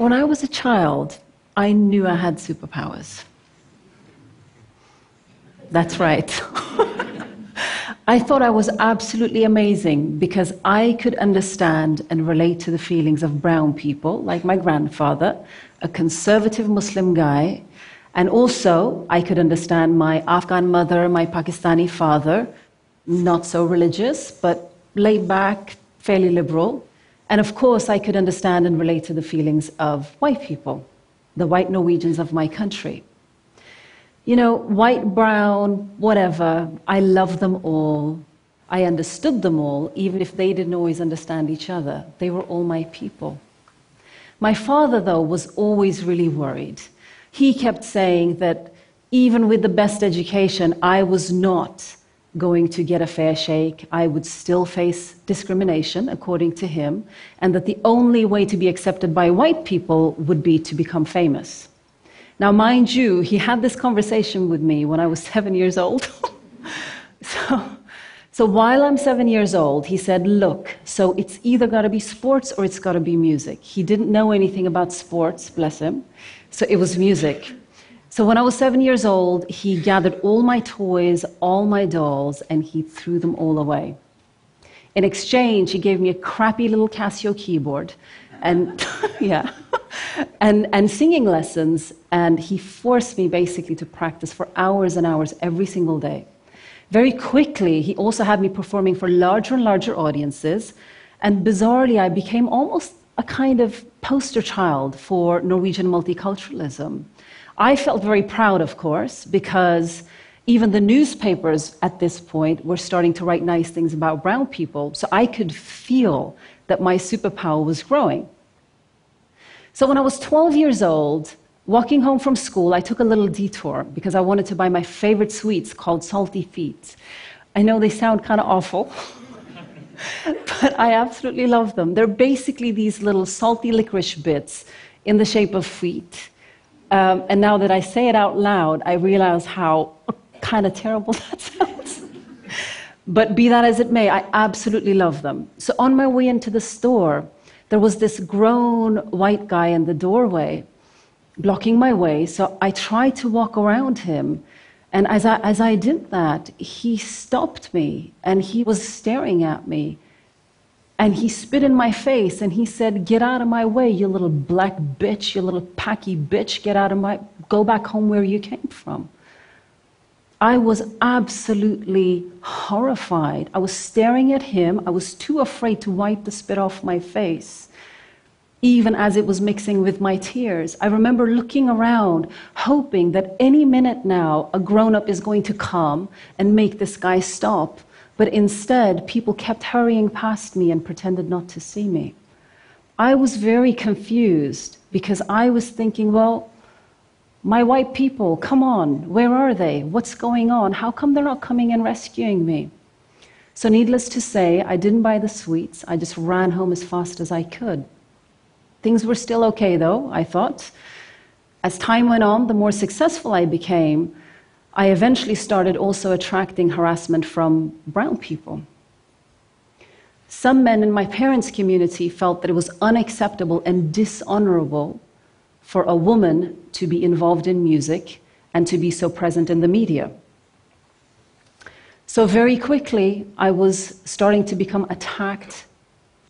When I was a child, I knew I had superpowers. That's right. I thought I was absolutely amazing because I could understand and relate to the feelings of brown people, like my grandfather, a conservative Muslim guy, and also I could understand my Afghan mother, my Pakistani father, not so religious, but laid back, fairly liberal. And of course, I could understand and relate to the feelings of white people, the white Norwegians of my country. You know, white, brown, whatever, I love them all. I understood them all, even if they didn't always understand each other. They were all my people. My father, though, was always really worried. He kept saying that even with the best education, I was not going to get a fair shake. I would still face discrimination, according to him, and that the only way to be accepted by white people would be to become famous. Now, mind you, he had this conversation with me when I was 7 years old. So while I'm 7 years old, he said, look, so it's either got to be sports or it's got to be music. He didn't know anything about sports, bless him, so it was music. So when I was 7 years old, he gathered all my toys, all my dolls, and he threw them all away. In exchange, he gave me a crappy little Casio keyboard and yeah, and singing lessons, and he forced me basically to practice for hours and hours every single day. Very quickly, he also had me performing for larger and larger audiences, and bizarrely, I became almost a kind of poster child for Norwegian multiculturalism. I felt very proud, of course, because even the newspapers at this point were starting to write nice things about brown people, so I could feel that my superpower was growing. So when I was 12 years old, walking home from school, I took a little detour because I wanted to buy my favorite sweets called Salty Feet. I know they sound kind of awful, but I absolutely love them. They're basically these little salty licorice bits in the shape of feet. And now that I say it out loud, I realize how kind of terrible that sounds. But be that as it may, I absolutely love them. So on my way into the store, there was this grown white guy in the doorway, blocking my way. So I tried to walk around him. And as I did that, he stopped me, and he was staring at me. And he spit in my face, and he said, get out of my way, you little black bitch, you little packy bitch, go back home where you came from. I was absolutely horrified. I was staring at him. I was too afraid to wipe the spit off my face, even as it was mixing with my tears. I remember looking around, hoping that any minute now, a grown-up is going to come and make this guy stop. But instead, people kept hurrying past me and pretended not to see me. I was very confused because I was thinking, well, my white people, come on, where are they? What's going on? How come they're not coming and rescuing me? So needless to say, I didn't buy the sweets. I just ran home as fast as I could. Things were still okay, though, I thought. As time went on, the more successful I became, I eventually started also attracting harassment from brown people. Some men in my parents' community felt that it was unacceptable and dishonorable for a woman to be involved in music and to be so present in the media. So very quickly, I was starting to become attacked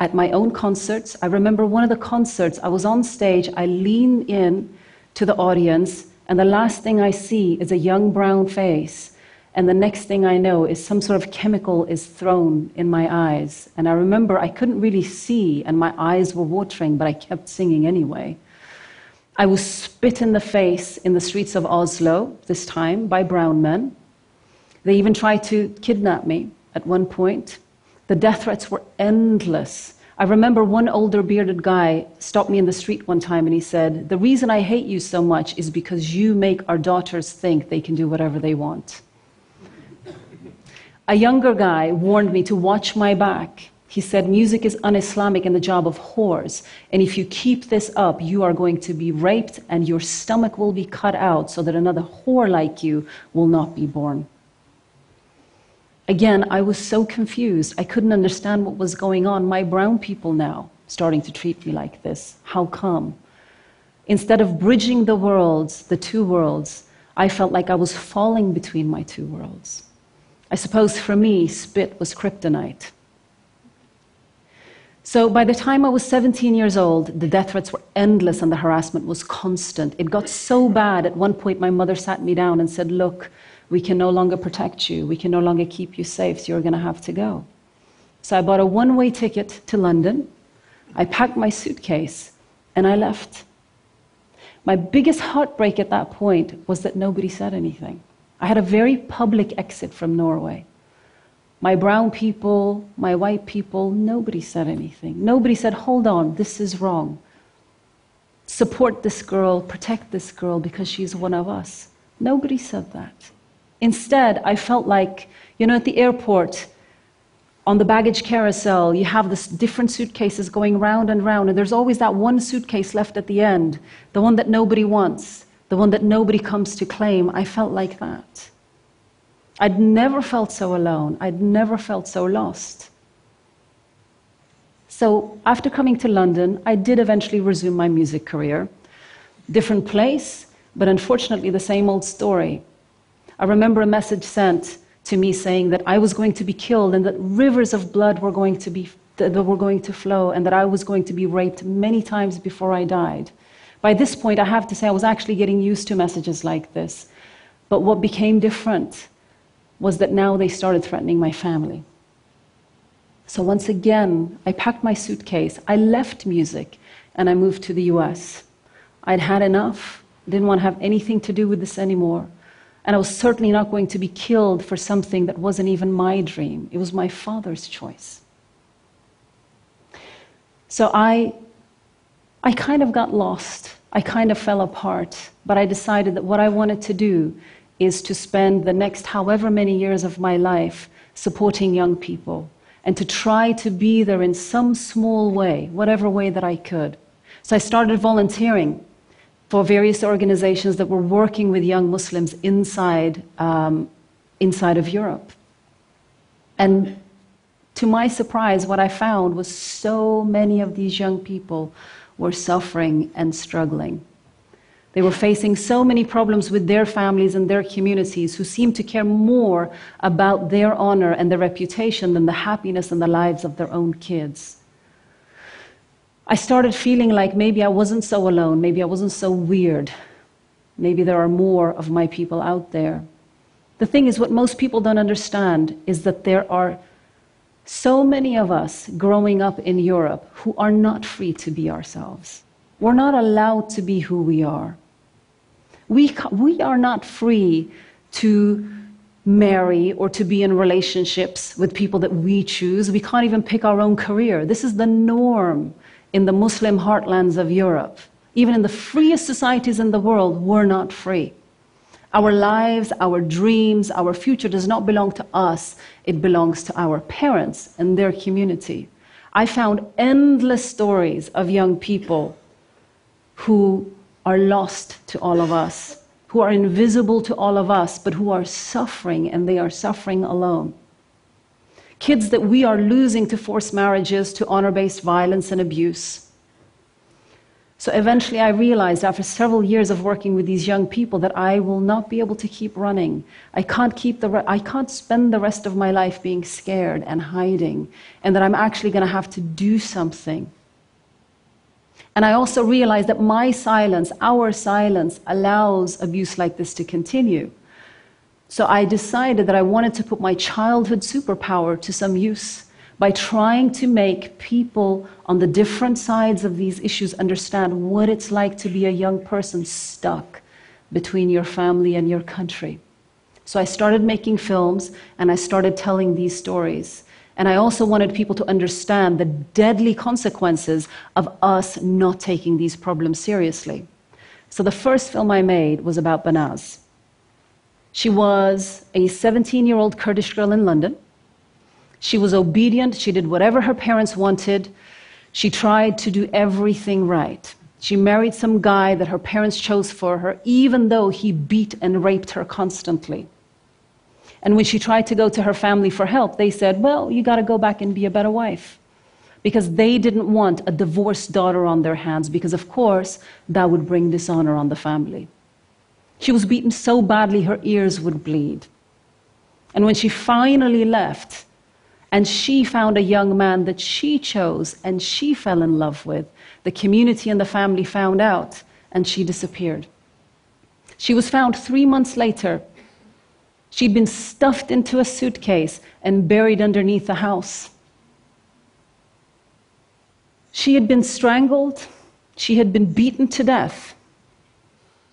at my own concerts. I remember one of the concerts, I was on stage, I leaned in to the audience, and the last thing I see is a young brown face, and the next thing I know is some sort of chemical is thrown in my eyes. And I remember I couldn't really see, and my eyes were watering, but I kept singing anyway. I was spit in the face in the streets of Oslo, this time, by brown men. They even tried to kidnap me at one point. The death threats were endless. I remember one older bearded guy stopped me in the street one time and he said, the reason I hate you so much is because you make our daughters think they can do whatever they want. A younger guy warned me to watch my back. He said, music is un-Islamic and the job of whores, and if you keep this up, you are going to be raped and your stomach will be cut out so that another whore like you will not be born. Again, I was so confused. I couldn't understand what was going on. My brown people now starting to treat me like this. How come? Instead of bridging the worlds, the two worlds, I felt like I was falling between my two worlds. I suppose for me, spit was kryptonite. So by the time I was 17 years old, the death threats were endless and the harassment was constant. It got so bad, at one point my mother sat me down and said, look, we can no longer protect you. We can no longer keep you safe, so you're going to have to go. So I bought a one-way ticket to London. I packed my suitcase and I left. My biggest heartbreak at that point was that nobody said anything. I had a very public exit from Norway. My brown people, my white people, nobody said anything. Nobody said, hold on, this is wrong. Support this girl, protect this girl because she's one of us. Nobody said that. Instead, I felt like, you know, at the airport, on the baggage carousel, you have this different suitcases going round and round, and there's always that one suitcase left at the end, the one that nobody wants, the one that nobody comes to claim. I felt like that. I'd never felt so alone. I'd never felt so lost. So after coming to London, I did eventually resume my music career. Different place, but unfortunately the same old story. I remember a message sent to me saying that I was going to be killed and that rivers of blood were going to flow and that I was going to be raped many times before I died. By this point, I have to say I was actually getting used to messages like this. But what became different was that now they started threatening my family. So once again, I packed my suitcase, I left music, and I moved to the US. I'd had enough, didn't want to have anything to do with this anymore. And I was certainly not going to be killed for something that wasn't even my dream. It was my father's choice. So I kind of got lost. I kind of fell apart. But I decided that what I wanted to do is to spend the next however many years of my life supporting young people and to try to be there in some small way, whatever way that I could. So I started volunteering for various organizations that were working with young Muslims inside of Europe. And to my surprise, what I found was so many of these young people were suffering and struggling. They were facing so many problems with their families and their communities who seemed to care more about their honor and their reputation than the happiness and the lives of their own kids. I started feeling like maybe I wasn't so alone, maybe I wasn't so weird. Maybe there are more of my people out there. The thing is, what most people don't understand is that there are so many of us growing up in Europe who are not free to be ourselves. We're not allowed to be who we are. We are not free to marry or to be in relationships with people that we choose. We can't even pick our own career. This is the norm in the Muslim heartlands of Europe. Even in the freest societies in the world, we're not free. Our lives, our dreams, our future does not belong to us. It belongs to our parents and their community. I found endless stories of young people who are lost to all of us, who are invisible to all of us, but who are suffering, and they are suffering alone. Kids that we are losing to forced marriages, to honor-based violence and abuse. So eventually I realized, after several years of working with these young people, that I will not be able to keep running. I can't spend the rest of my life being scared and hiding, and that I'm actually going to have to do something. And I also realized that my silence, our silence, allows abuse like this to continue. So I decided that I wanted to put my childhood superpower to some use by trying to make people on the different sides of these issues understand what it's like to be a young person stuck between your family and your country. So I started making films and I started telling these stories. And I also wanted people to understand the deadly consequences of us not taking these problems seriously. So the first film I made was about Banaz. She was a 17-year-old Kurdish girl in London. She was obedient. She did whatever her parents wanted. She tried to do everything right. She married some guy that her parents chose for her, even though he beat and raped her constantly. And when she tried to go to her family for help, they said, well, you got to go back and be a better wife. because they didn't want a divorced daughter on their hands, because of course that would bring dishonor on the family. She was beaten so badly her ears would bleed. And when she finally left, and she found a young man that she chose and she fell in love with, the community and the family found out, and she disappeared. She was found 3 months later. She'd been stuffed into a suitcase and buried underneath a house. She had been strangled. She had been beaten to death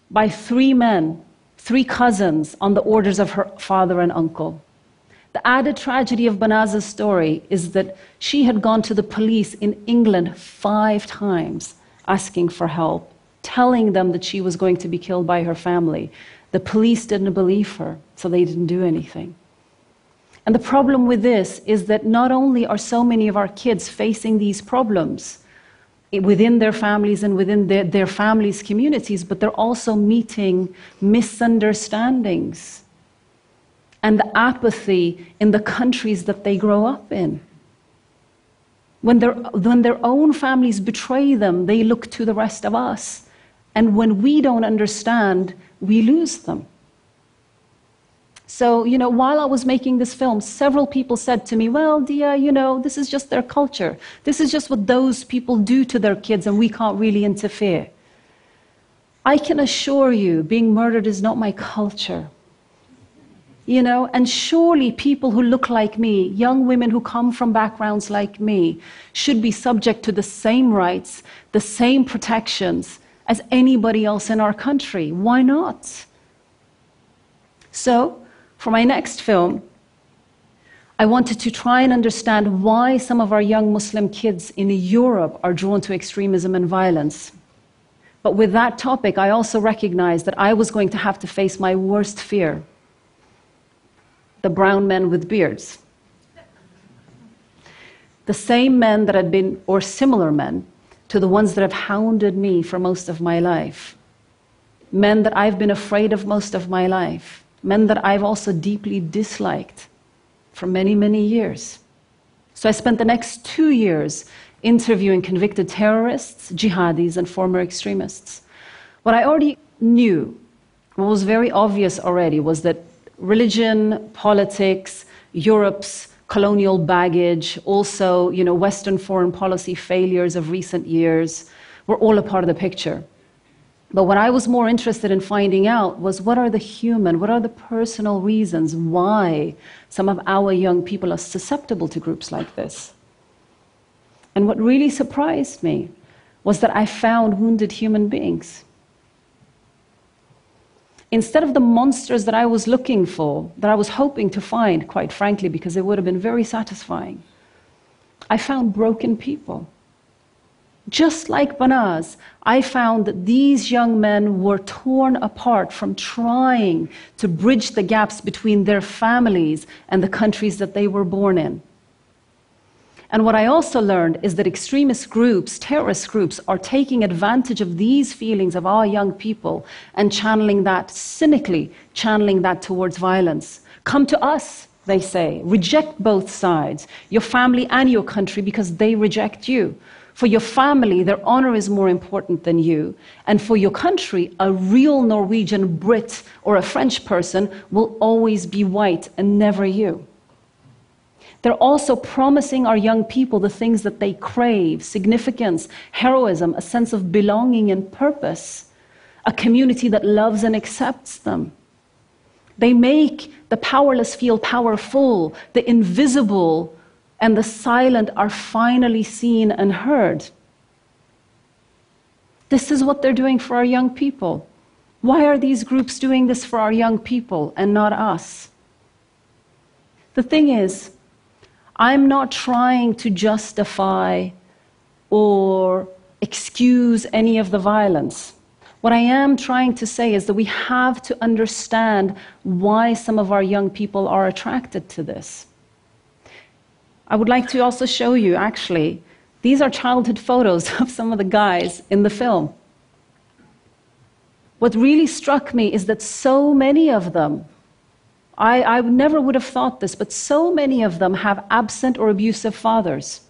by 3 men, 3 cousins, on the orders of her father and uncle. The added tragedy of Banaz's story is that she had gone to the police in England 5 times asking for help, telling them that she was going to be killed by her family. The police didn't believe her, so they didn't do anything. And the problem with this is that not only are so many of our kids facing these problems within their families and within their families' communities, but they're also meeting misunderstandings and the apathy in the countries that they grow up in. When their own families betray them, they look to the rest of us. And when we don't understand, we lose them. So, while I was making this film, several people said to me, well, Deeyah, this is just their culture. This is just what those people do to their kids, and we can't really interfere. I can assure you, being murdered is not my culture. And surely people who look like me, young women who come from backgrounds like me, should be subject to the same rights, the same protections as anybody else in our country. Why not? So, for my next film, I wanted to try and understand why some of our young Muslim kids in Europe are drawn to extremism and violence. But with that topic, I also recognized that I was going to have to face my worst fear: the brown men with beards. The same men that had been, or similar men, to the ones that have hounded me for most of my life. Men that I've been afraid of most of my life. Men that I've also deeply disliked for many, many years. So I spent the next 2 years interviewing convicted terrorists, jihadis, and former extremists. What I already knew, what was very obvious already, was that religion, politics, Europe's colonial baggage, also, Western foreign policy failures of recent years, were all a part of the picture. But what I was more interested in finding out was what are the personal reasons why some of our young people are susceptible to groups like this. And what really surprised me was that I found wounded human beings. Instead of the monsters that I was looking for, that I was hoping to find, quite frankly, because it would have been very satisfying, I found broken people. Just like Banaz, I found that these young men were torn apart from trying to bridge the gaps between their families and the countries that they were born in. And what I also learned is that extremist groups, terrorist groups, are taking advantage of these feelings of our young people and channeling that, cynically channeling that towards violence. Come to us, they say. Reject both sides, your family and your country, because they reject you. For your family, their honor is more important than you. And for your country, a real Norwegian Brit or a French person will always be white and never you. They're also promising our young people the things that they crave: significance, heroism, a sense of belonging and purpose, a community that loves and accepts them. They make the powerless feel powerful, the invisible and the silent are finally seen and heard. This is what they're doing for our young people. Why are these groups doing this for our young people and not us? The thing is, I'm not trying to justify or excuse any of the violence. What I am trying to say is that we have to understand why some of our young people are attracted to this. I would like to also show you, actually, these are childhood photos of some of the guys in the film. What really struck me is that so many of them, I never would have thought this, but so many of them have absent or abusive fathers.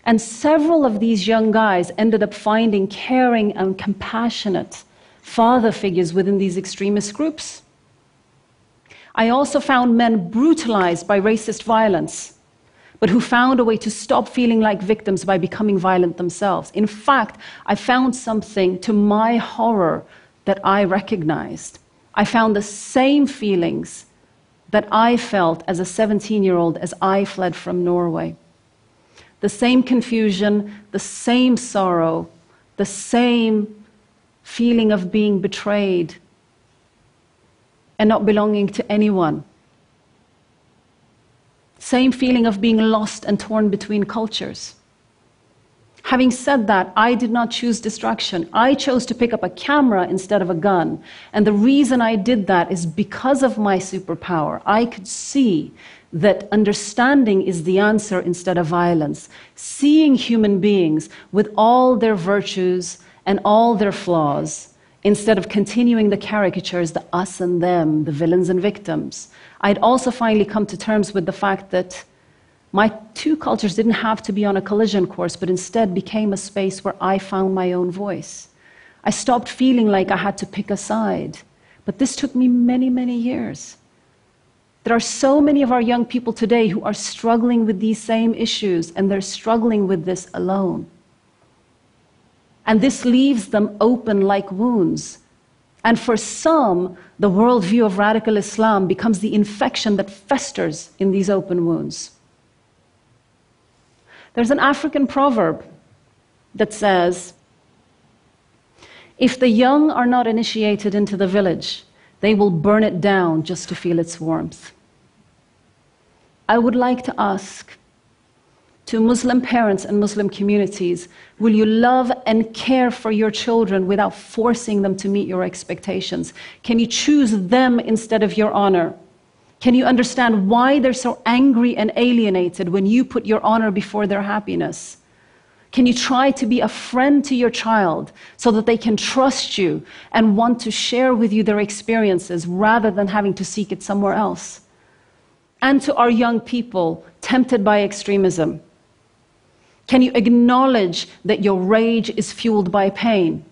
And several of these young guys ended up finding caring and compassionate father figures within these extremist groups. I also found men brutalized by racist violence, but who found a way to stop feeling like victims by becoming violent themselves. In fact, I found something, to my horror, that I recognized. I found the same feelings that I felt as a 17-year-old as I fled from Norway. The same confusion, the same sorrow, the same feeling of being betrayed and not belonging to anyone. Same feeling of being lost and torn between cultures. Having said that, I did not choose destruction. I chose to pick up a camera instead of a gun. And the reason I did that is because of my superpower. I could see that understanding is the answer instead of violence. Seeing human beings with all their virtues and all their flaws, instead of continuing the caricatures, the us and them, the villains and victims. I'd also finally come to terms with the fact that my two cultures didn't have to be on a collision course, but instead became a space where I found my own voice. I stopped feeling like I had to pick a side. But this took me many, many years. There are so many of our young people today who are struggling with these same issues, and they're struggling with this alone. And this leaves them open like wounds. And for some, the worldview of radical Islam becomes the infection that festers in these open wounds. There's an African proverb that says, if the young are not initiated into the village, they will burn it down just to feel its warmth. I would like to ask to Muslim parents and Muslim communities, will you love and care for your children without forcing them to meet your expectations? Can you choose them instead of your honor? Can you understand why they're so angry and alienated when you put your honor before their happiness? Can you try to be a friend to your child so that they can trust you and want to share with you their experiences rather than having to seek it somewhere else? And to our young people tempted by extremism, can you acknowledge that your rage is fueled by pain?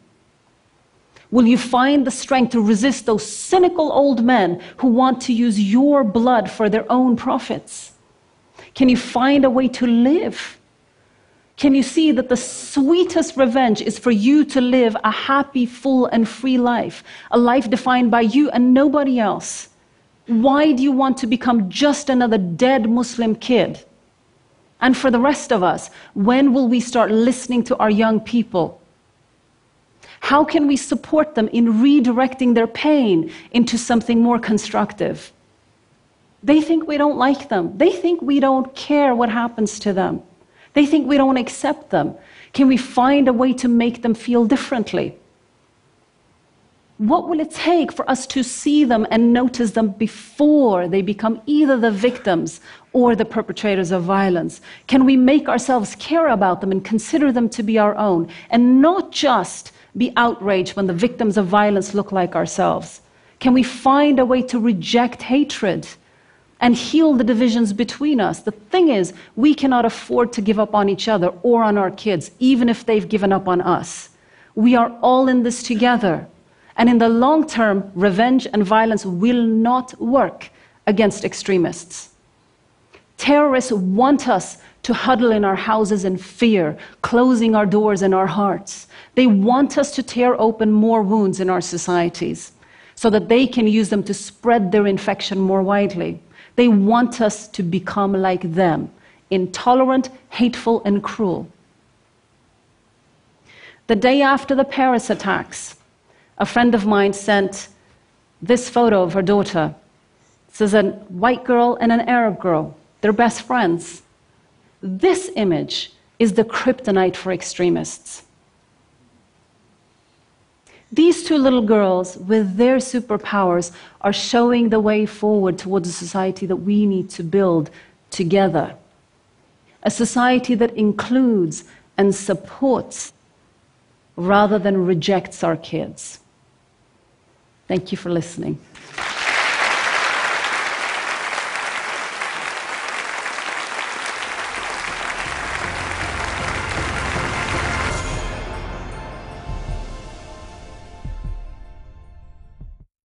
Will you find the strength to resist those cynical old men who want to use your blood for their own profits? Can you find a way to live? Can you see that the sweetest revenge is for you to live a happy, full, and free life, a life defined by you and nobody else? Why do you want to become just another dead Muslim kid? And for the rest of us, when will we start listening to our young people? How can we support them in redirecting their pain into something more constructive? They think we don't like them. They think we don't care what happens to them. They think we don't accept them. Can we find a way to make them feel differently? What will it take for us to see them and notice them before they become either the victims or the perpetrators of violence? Can we make ourselves care about them and consider them to be our own, and not just be outraged when the victims of violence look like ourselves? Can we find a way to reject hatred and heal the divisions between us? The thing is, we cannot afford to give up on each other or on our kids, even if they've given up on us. We are all in this together. And in the long term, revenge and violence will not work against extremists. Terrorists want us to huddle in our houses in fear, closing our doors and our hearts. They want us to tear open more wounds in our societies so that they can use them to spread their infection more widely. They want us to become like them, intolerant, hateful, and cruel. The day after the Paris attacks, a friend of mine sent this photo of her daughter. This is a white girl and an Arab girl. They're best friends. This image is the kryptonite for extremists. These two little girls, with their superpowers, are showing the way forward towards a society that we need to build together. A society that includes and supports rather than rejects our kids. Thank you for listening.